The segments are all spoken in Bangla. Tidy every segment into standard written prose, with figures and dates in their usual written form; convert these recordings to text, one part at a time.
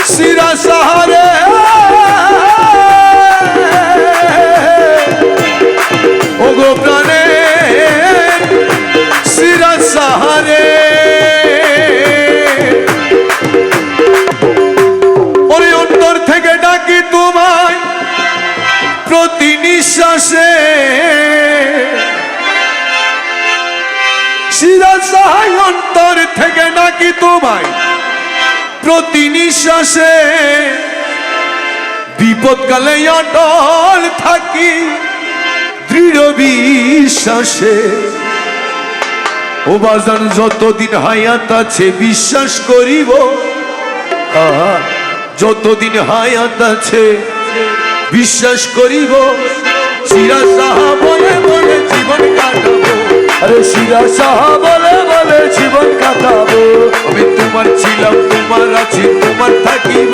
শিরা সাহারে ওগো প্রাণে শিরা সাহারে ওরে অন্তর থেকে ডাকি তোমায় প্রতি নিঃশ্বাসে শিরা সাহায় অন্তর থেকে ডাকি তোমায় প্রতি নিঃশ্বাসে বিপদকালে অটল থাকি দৃঢ় বিশ্বাসে ও বাজান যতদিন হায়াত আছে বিশ্বাস করিব যতদিন হায়াত আছে বিশ্বাস করিব শিরা সাহা বলে বলে জীবন কাটাবো আরে শিরা সাহা বলে বলে জীবন কাটাবো আমি তোমার ছিলাম তোমার আছি তোমার থাকিব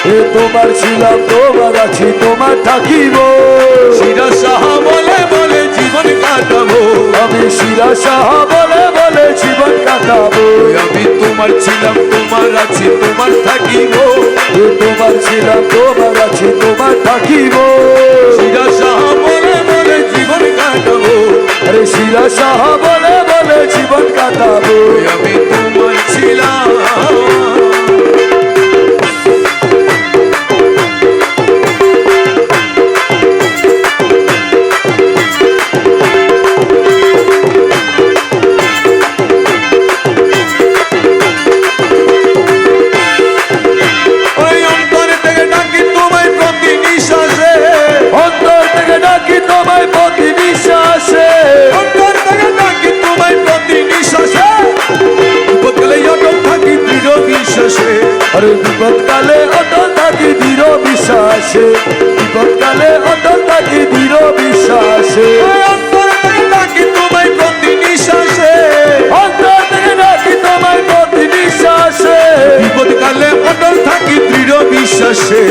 এ তোমার ছিলাম তোমার আছি তোমার থাকিব শিরা সাহা বলে বলে জীবন কাটাবো আমি শিরা সাহা বলে বলে জীবন কাটাবো আমি তোমার ছিলাম তোমার আছি তোমার থাকিব এ তোমার ছিলাম তোমার আছি তোমার থাকিব শিরা সাহা বলে বলে জীবন কাটাবো আরে শিরা সাহা বলে বলে জীবন কাটাবো আমি তোমার ছিলাম আরে বিপদকালে অটল থাকি দৃঢ় বিশ্বাসে বিপদকালে অটল থাকি দৃঢ় বিশ্বাসে অন্তর থেকে ডাকি তোমায় প্রতি নিঃশ্বাসে অন্তর থেকে ডাকি তোমায় প্রতি নিঃশ্বাসে বিপদকালে অটল থাকি দৃঢ় বিশ্বাসে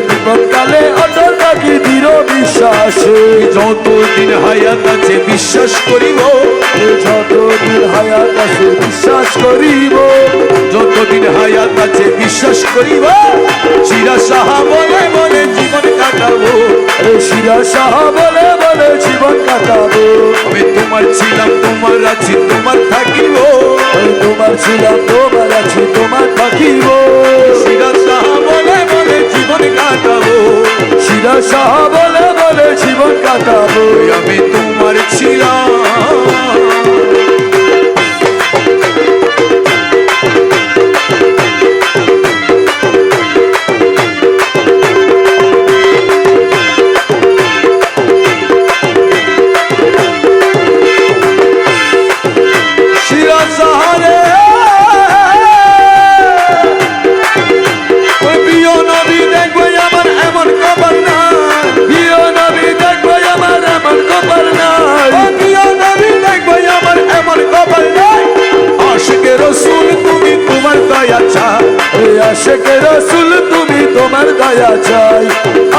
বিপদকালে অটল থাকি দৃঢ় বিশ্বাসে যতদিন হায়াত আছে বিশ্বাস করিব যতদিন হায়াত আছে বিশ্বাস করিব যতদিন হায়াত আছে বিশ্বাস করিব শিরা সাহা বলে বলে জীবন কাটাবো শিরা সাহা বলে বলে জীবন কাটাবো আমি তোমার ছিলাম তোমার আছি তোমার থাকিব তোমার ছিলাম তোমার আছি তোমার থাকিব শিরা সাহা বলে বলে জীবন কাটাবো শিরা সাহা বলে বলে জীবন কাটাবো আমি তোমার ছিলাম আশেকে রাসূল তুমি তোমার দয়া চাই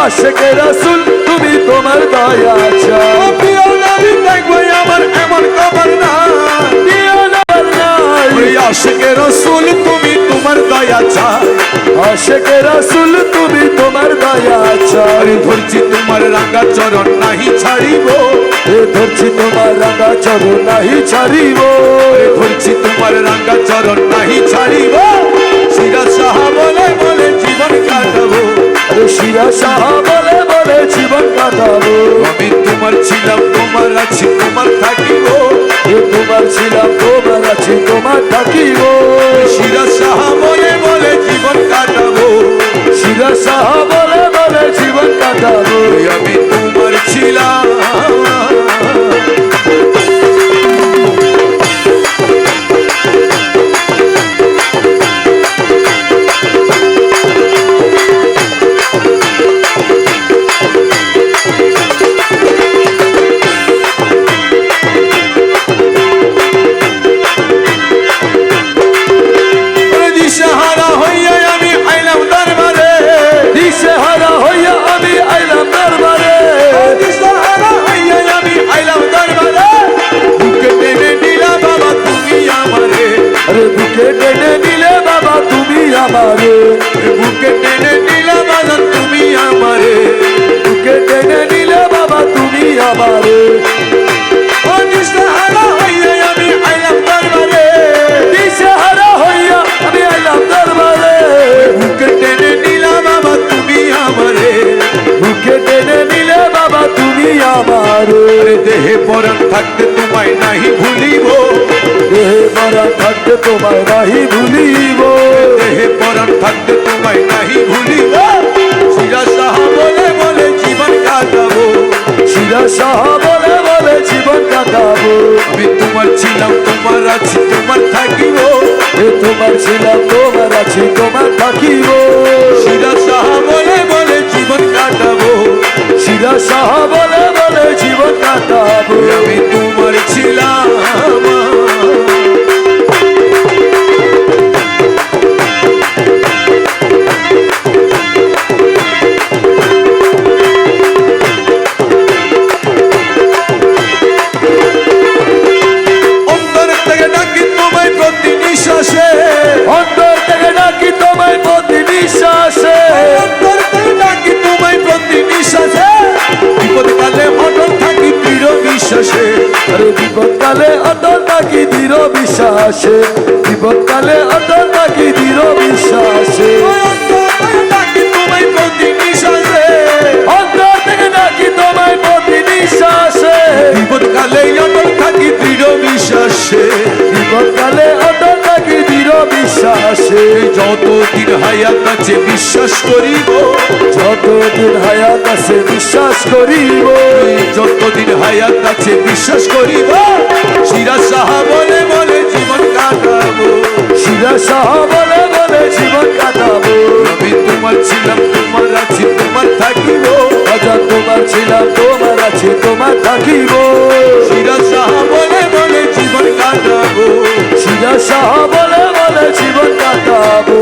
আশেকে রাসূল তুমি তোমার দয়া চাই প্রিয় নবী দেখবো আমার এমন খবর নাই প্রিয় নবী নাই আশেকে রাসূল তুমি তোমার দয়া চাই আশেকে রাসূল তুমি তোমার দয়া চাই ধরছি তোমার রাঙা চরণ নাহি ছাড়িব ধরছি তোমার রাঙা চরণ নাহি ছাড়িব ধরছি তোমার রাঙা চরণ নাহি ছাড়িব শিরা সাহা বলে বলে জীবন কাটাবো শিরা সাহা বলে বলে জীবন কাটাবো আমি তোমার ছিলাম তোমার আছি তোমার থাকিব তোমার ছিলাম তোমার আছি তোমার থাকিব শিরা সাহা বলে বলে জীবন কাটাবো শিরা সাহা বলে বলে জীবন কাটাবো আমি তোমার ছিলাম বুকে টেনে নিলা বাজান তুমি আমারে, বুকে টেনে নিলে বাবা তুমি আমারে, ও দিশাহারা হইয়া আমি আইলাম দরবারে, দিশেহারা হইয়া আমি আইলাম দরবারে, বুকে টেনে নিলা বাবা তুমি আমারে, বুকে টেনে নিলে বাবা তুমি আমারে, দেহে পরাণ থাকতে তোমায় নাহি ভুলিব, দেহে মরা থাকতে তোমায় নাহি ভুলিব, দেহে পরাণ থাকতে তোমায় নাহি ভুলিব, শিরা সাহা বলে বলে জীবন কাটাবো, শিরা সাহা বলে বলে জীবন কাটাবো, আমি তোমার ছিলাম তোমার আছি তোমার থাকিব, এ তোমার ছিলাম তোমার আছি তোমার থাকিব, শিরা সাহা বলে বলে জীবন কাটাবো, শিরা সাহা বলে বলে জীবন কাটাবো, আমি তোমার ছিলাম। অন্তর থেকে ডাকি তোমায় প্রতি নিঃশ্বাসে, অন্তর থেকে ডাকি তোমায় প্রতি নিঃশ্বাসে, অন্তর থেকে ডাকি তোমায় প্রতি নিঃশ্বাসে, বিপদকালে অটল থাকি দৃঢ় বিশ্বাসে, আরে বিপদকালে অটল থাকি দৃঢ় বিশ্বাসে, বিপদকালে অটল থাকি দৃঢ় বিশ্বাসে, অন্তর থেকে ডাকি তোমায় প্রতি নিঃশ্বাসে, অন্তর থেকে ডাকি তোমায় প্রতি নিঃশ্বাসে, বিপদকালে অটল থাকি দৃঢ় বিশ্বাসে, বিপদকালে অটল থাকি দৃঢ় বিশ্বাসে, যতদিন হায়াত আছে বিশ্বাস করিব, যতদিন হায়াত আছে বিশ্বাস করিব, যতদিন হায়াত আছে বিশ্বাস করিব, শিরা সাহা বলে বলে জীবন কাটাবো, শিরা সাহা বলে বলে জীবন কাটাবো, আমি তোমার ছিলাম তোমার আছি তোমার থাকিব, রাজা তোমার ছিলাম তোমার আছি তোমার থাকিব, শিরা সাহা বলে বলে জীবন কাটাবো। শিরা সাহা বলে বলে জীবন কাটাবো।